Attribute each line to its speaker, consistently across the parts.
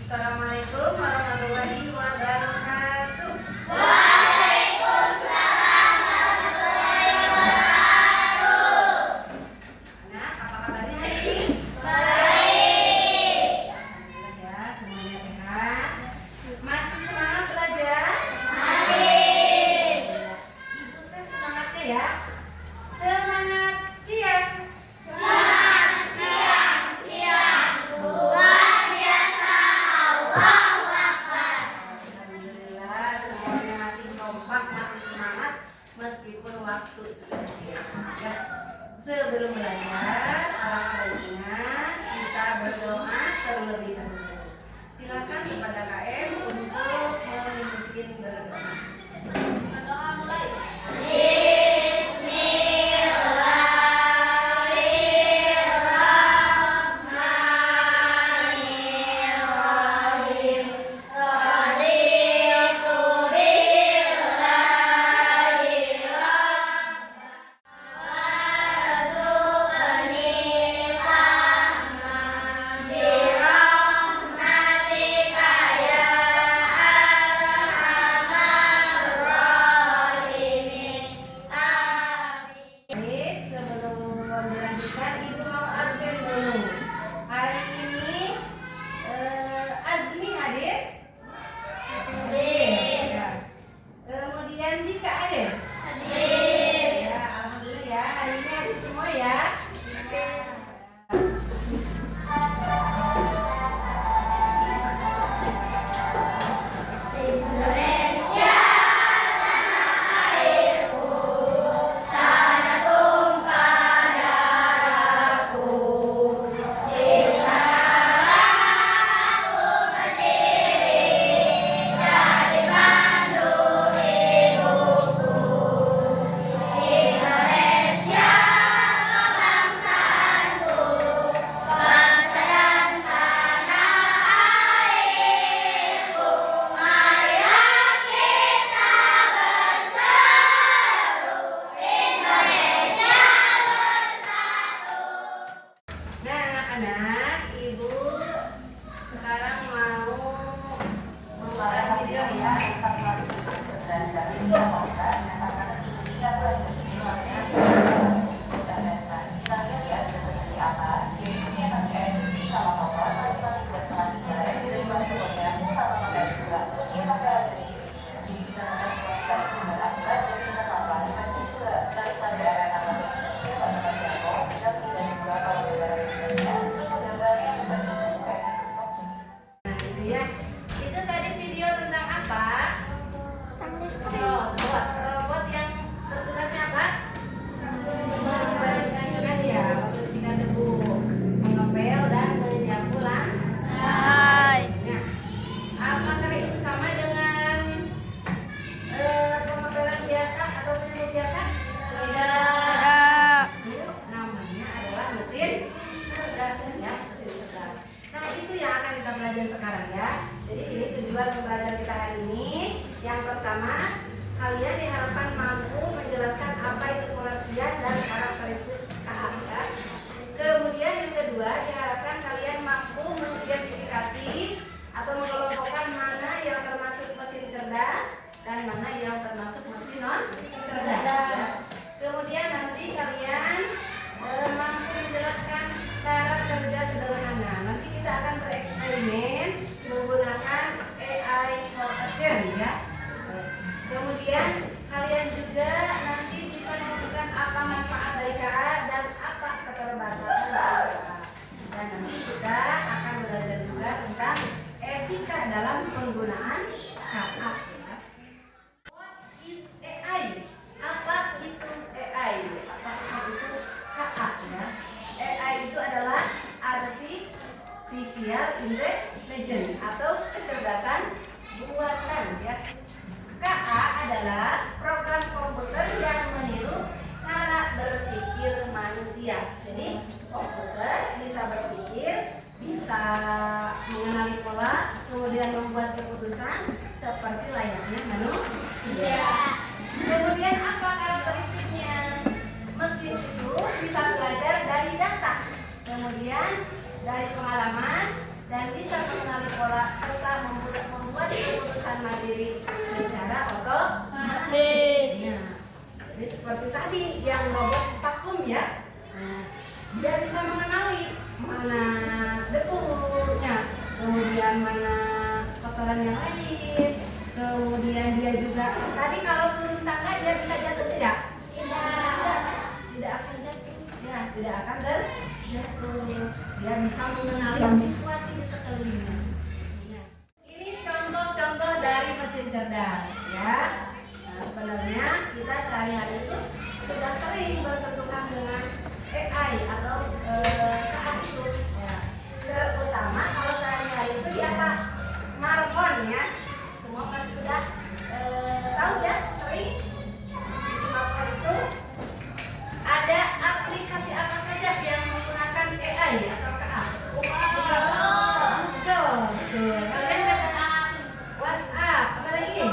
Speaker 1: Assalamualaikum warahmatullahi wabarakatuh.
Speaker 2: Waalaikumsalam warahmatullahi wabarakatuh.
Speaker 1: Anak, apa kabarnya hari ini?
Speaker 2: Baik.
Speaker 1: Alhamdulillah ya, semuanya sehat. Masih semangat belajar?
Speaker 2: Masih.
Speaker 1: Ibu teh semangatnya ya. Semangat siang.
Speaker 2: Semangat siang, siang. Luar biasa. Allahu Akbar.
Speaker 1: Alhamdulillah semuanya masih kompak, masih semangat meskipun waktu sudah siang. Ya. Sebelum belajar, alangkah baiknya kita berdoa terlebih dahulu. Silakan kepada KM untuk memimpin berdoa. Berdoa mulai.
Speaker 2: Bismillahirrahmanirrahim. Raditu billahi warzuqni fahman birahmatika ya arhamar rahimin. Amin.
Speaker 1: Baik, sebelum dilanjutkan, Ibu mau absen dulu. Hari ini Azmi hadir?
Speaker 2: Hadir.
Speaker 1: Ya. Kemudian Dika hadir?
Speaker 2: Hadir.
Speaker 1: Ya, alhamdulillah ya. Hari ini hadir semua ya.
Speaker 2: Indonesia tanah airku, tanah tumpah darahku. Di sana aku berdiri, jadi pandu hidupku. Indonesia kebangsaanku, bangsa dan tanah airku. Marilah kita berseru, Indonesia bersatu.
Speaker 1: Nah, anak-anak, Ibu sekarang mau membuat video ya. Nah, itu ya. Itu tadi video tentang apa? Robot yang bertugasnya apa? Membersihkan ya, membersihkan debu, mengepel dan menyapu lantai. Nah, apakah itu sama dengan pengepelan biasa atau penyapu biasa? Tidak. Itu namanya adalah mesin cerdas ya, mesin cerdas. Nah, itu yang akan kita belajar sekarang ya. Jadi ini tujuan pembelajaran kita hari ini. Yang pertama, kalian diharapkan mampu menjelaskan apa itu pengertian dan karakteristik KA ya. Kemudian yang kedua, diharapkan kalian mampu mengidentifikasi atau mengelompokkan mana yang termasuk mesin cerdas dan mana yang termasuk mesin non cerdas. Ya. Kemudian nanti kalian mampu menjelaskan cara kerja sederhana. Nanti kita akan bereksperimen menggunakan AI for Action ya. Kemudian kalian juga nanti bisa menemukan apa manfaat dari KA dan apa keterbatasan dari KA. Dan nanti kita akan belajar juga tentang etika dalam penggunaan KA. What is AI? Apa itu AI? Apa itu KA ya? AI itu adalah artificial intelligence atau kecerdasan buatan ya. KA adalah program komputer yang meniru cara berpikir manusia. Jadi komputer bisa berpikir, bisa mengenali pola, kemudian membuat keputusan seperti layaknya manusia. Kemudian apa karakteristiknya? Mesin itu bisa belajar dari data, kemudian dari pengalaman dan bisa mengenali pola seperti tadi yang robot vakum ya. Nah, dia bisa mengenali mana debunya, kemudian mana kotoran yang lain, kemudian dia juga tadi kalau turun tangga dia bisa jatuh tidak? Tidak akan jatuh, ya tidak akan terjatuh. Dia bisa mengenali situasi di sekelilingnya. Nah, ini contoh-contoh dari mesin cerdas ya. Nah, sebenarnya kita sehari-hari itu sudah sering bersentuhan dengan AI atau KA itu ya. Terutama kalau sehari-hari itu di apa? Smartphone ya. Semua pasti sudah tahu ya, sering di smartphone itu ada aplikasi apa saja yang menggunakan AI atau KA? Betul. Kalian bisa WhatsApp, apa lagi?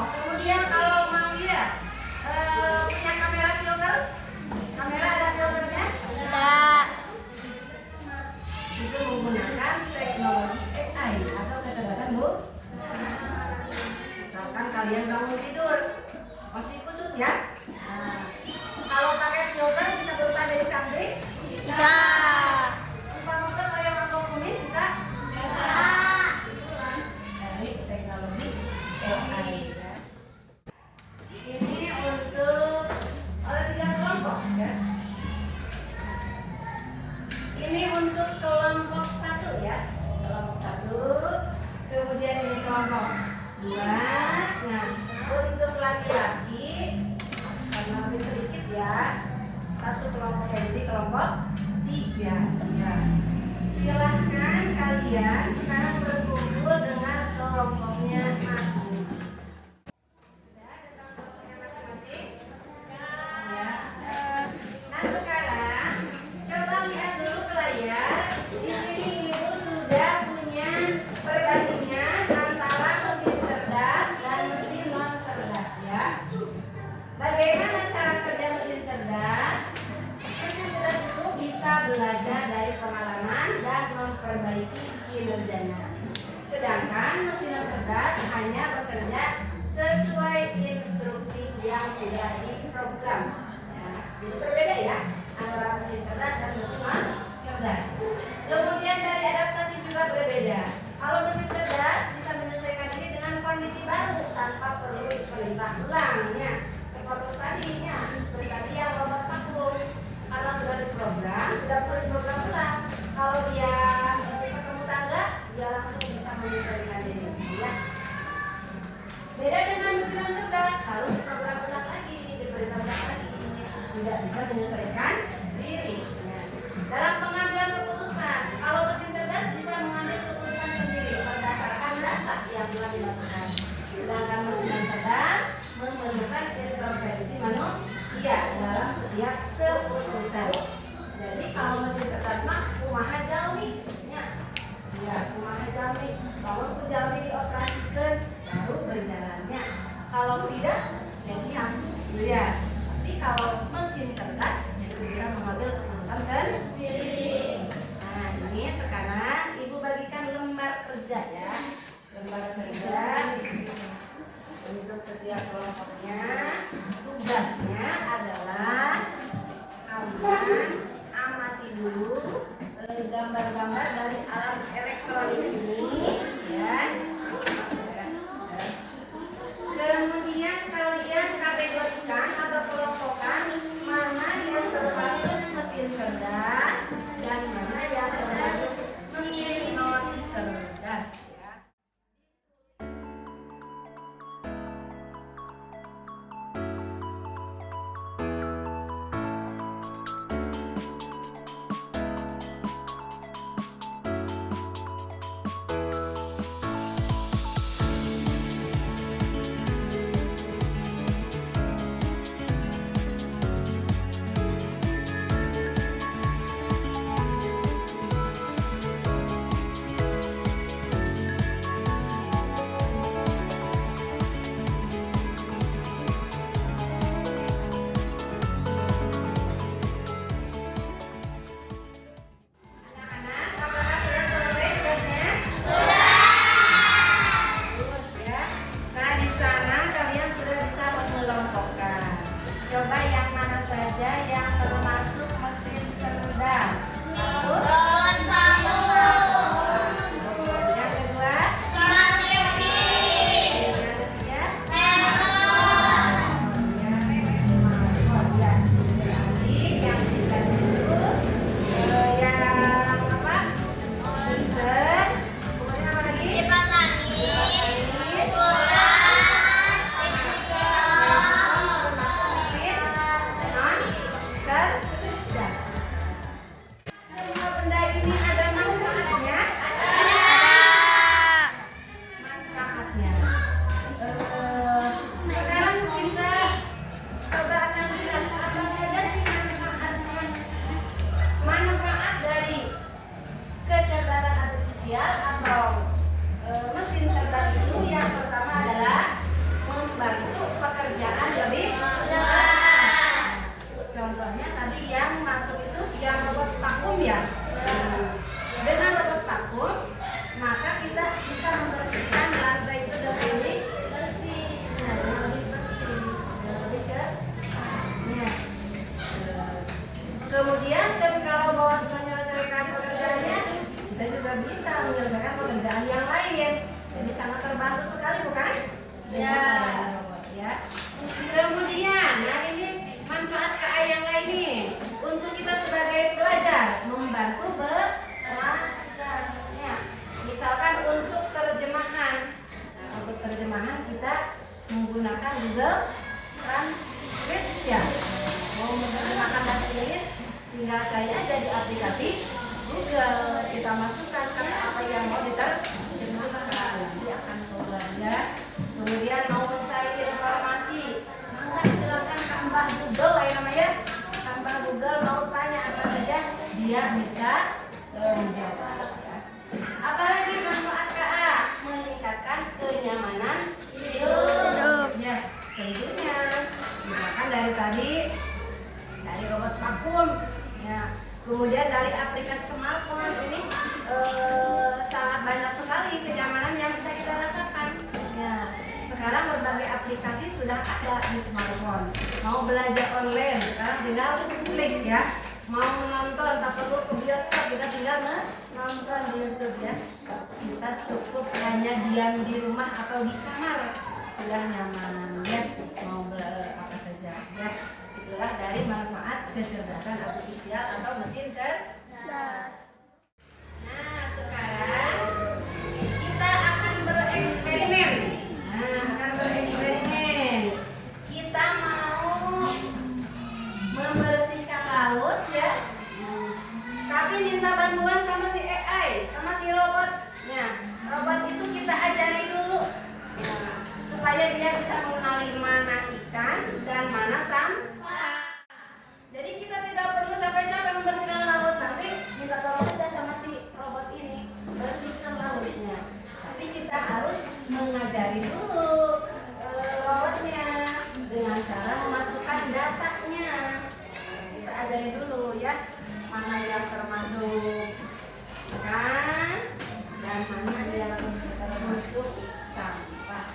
Speaker 1: Kemudian kalau mau ya punya kamera filter, kamera ada filternya? Itu menggunakan teknologi AI atau kecerdasan misalkan kalian bangun tidur masih kusut ya. Nah, kalau pakai filter bisa berubah dari cantik?
Speaker 2: Bisa.
Speaker 1: Muka-muka kayak mangkok kumis bisa? Itulah dari teknologi AI ya. Ini untuk ada 3 kelompok ya. Ini untuk kelompok 1 ya. Kelompok 1. Kemudian ini kelompok 2. Nah, untuk laki-laki karena lebih sedikit ya. 1 kelompoknya jadi kelompok 3 ya. Silahkan kalian sekarang berkumpul dengan kelompoknya masing-masing. Sudah ada kelompoknya masing-masing? Ya. Nah sekarang coba lihat dulu ke layar. Di sini ibu sudah punya perbandingan antara mesin cerdas dan mesin non cerdas ya. Bagaimana cara kerja mesin cerdas? Mesin cerdas itu bisa belajar dari pengalaman dan memperbaiki kinerjanya. Sedangkan mesin non cerdas hanya bekerja sesuai instruksi yang sudah diprogram. Ya, jadi berbeda ya antara mesin cerdas dan mesin non cerdas. Kemudian dari adaptasi juga berbeda. Kalau mesin cerdas bisa menyesuaikan diri dengan kondisi baru tanpa perlu diperintah ulangnya. Seperti tadinya, seperti tadi yang robot vakum, karena sudah diprogram, tidak perlu diprogram ulang. Kalau dia ketemu tangga, dia langsung bisa menyesuaikan diri. Ya. Beda dengan mesin non cerdas, harus diprogram ulang lagi, diperintah ulang lagi, tidak bisa menyesuaikan diri. Ya. Dalam vakum ya. Dengan robot vakum, maka kita bisa membersihkan lantai itu dengan lebih bersih. Nah, dengan lebih bersih, dengan lebih cepat. Ya. Kemudian ketika robot menyelesaikan pekerjaannya, kita juga bisa menyelesaikan pekerjaan yang lain. Jadi sangat terbantu sekali, bukan?
Speaker 2: Ya.
Speaker 1: Robot, ya. Kemudian, nah ini manfaat KA yang lain nih untuk kita sebagai pelajar, membantu belajar. Ya. Misalkan untuk terjemahan. Nah, untuk terjemahan kita menggunakan Google Translate ya. Mau menggunakan bahasa Inggris, tinggal cari aja di aplikasi Google. Kita masukkan kata apa yang mau diterjemahkan, nanti akan keluar ya. Kemudian mau mencari informasi, maka silakan tambah Google ya namanya. Tambah Google, mau tanya apa saja, dia bisa menjawab ya. Apalagi manfaat KA, meningkatkan kenyamanan hidup. Ya, tentunya. Misalkan dari tadi dari robot vakum ya, kemudian dari aplikasi smartphone ini sangat banyak sekali kenyamanan yang bisa kita rasakan ya. Sekarang berbagai aplikasi sudah ada di smartphone. Mau belajar online sekarang tinggal klik ya. Mau menonton tak perlu ke bioskop, kita tinggal menonton di YouTube ya. Kita cukup hanya diam di rumah atau di kamar sudah nyaman ya. Mau apa saja ya. Itulah dari manfaat kecerdasan artifisial atau mesin cerdas. Nah, sekarang kita akan bereksperimen. Kita mau membersihkan laut ya. Tapi minta bantuan sama si AI, sama si robotnya. Robot itu kita ajari dulu. Nah, supaya dia bisa mengenali mana ikan dan mana sampah. Jadi kita tidak perlu capek-capek membersihkan laut, nanti minta tolong aja sama si robot ini bersihkan lautnya. Tapi kita harus mengajari dulu robotnya dengan cara memasukkan datanya. Kita ajari dulu ya, mana yang termasuk ikan dan mana yang termasuk sampah.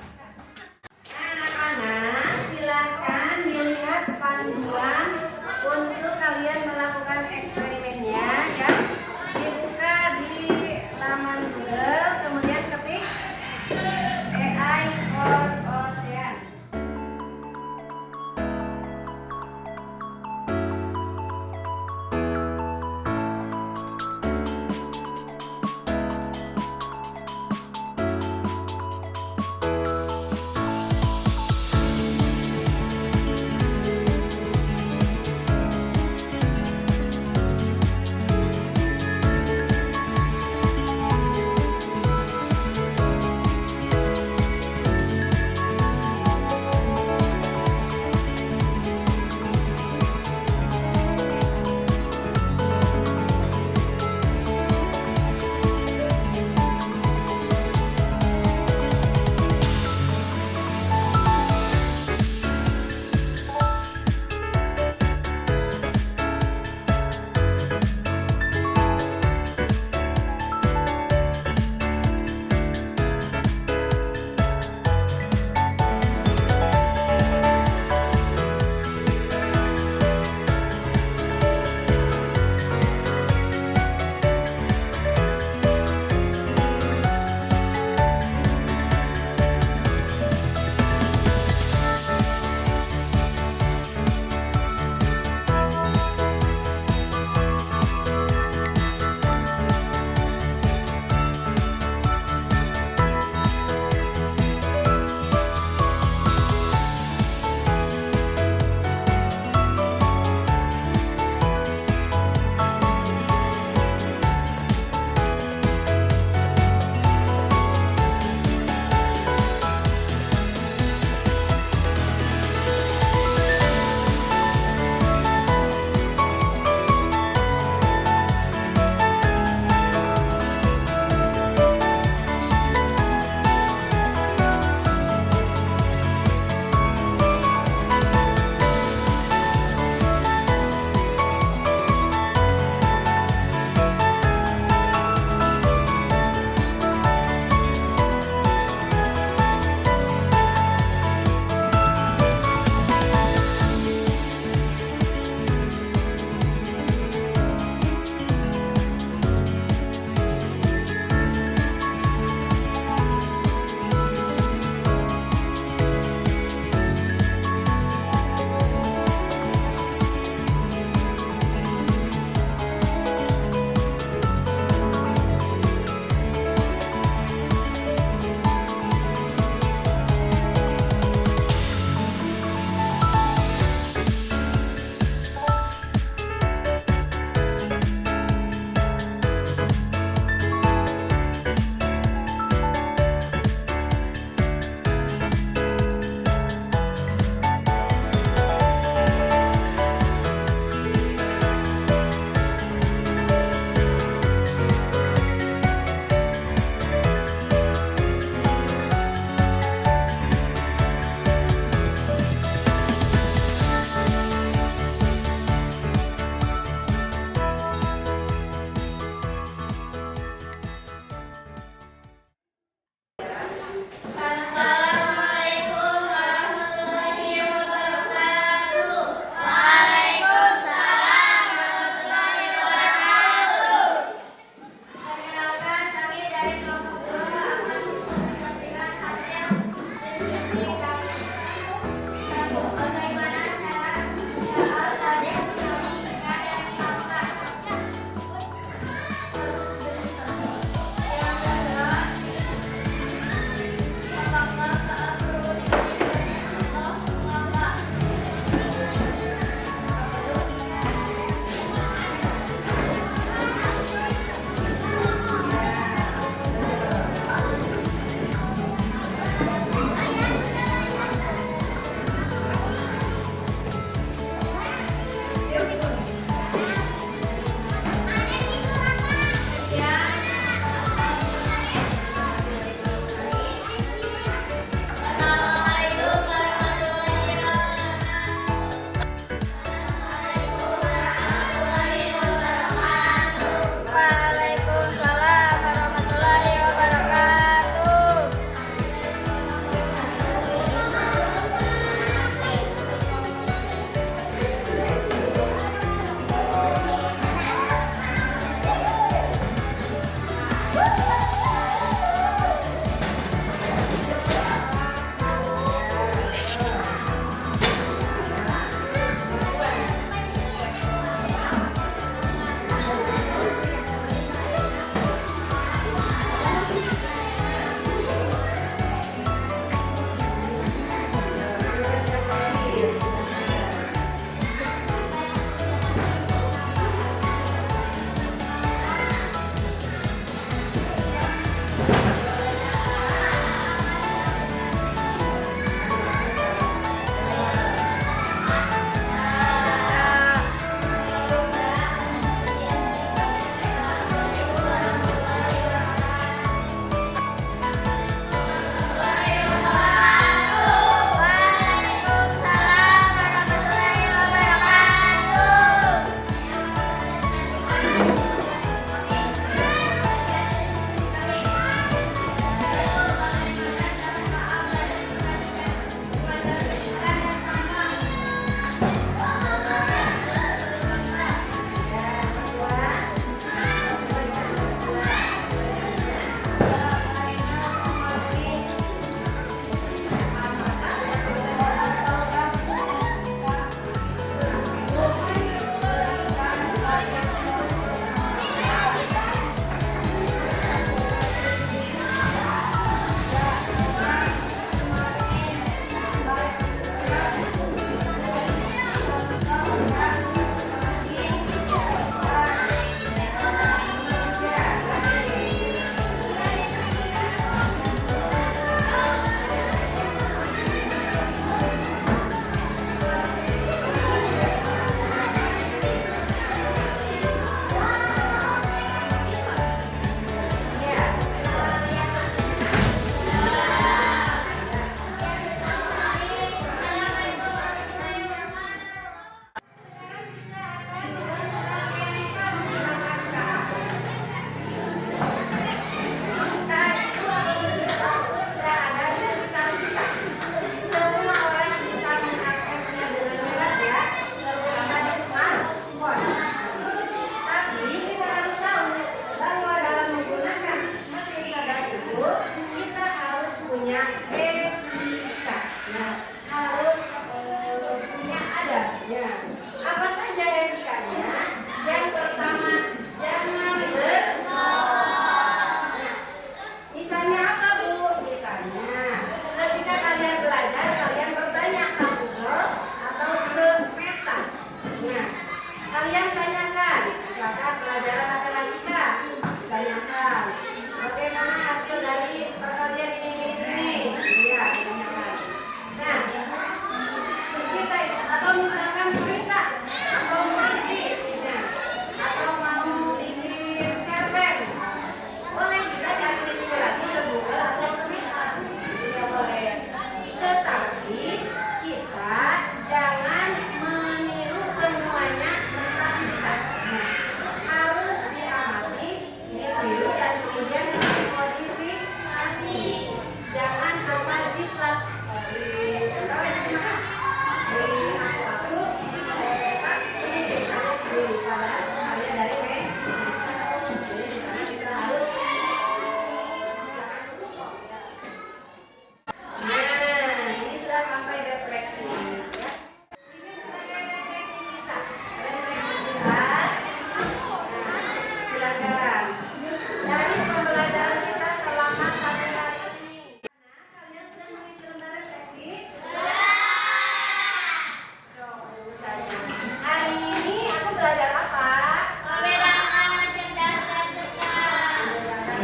Speaker 1: Anak-anak silakan dilihat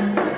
Speaker 1: Indonesia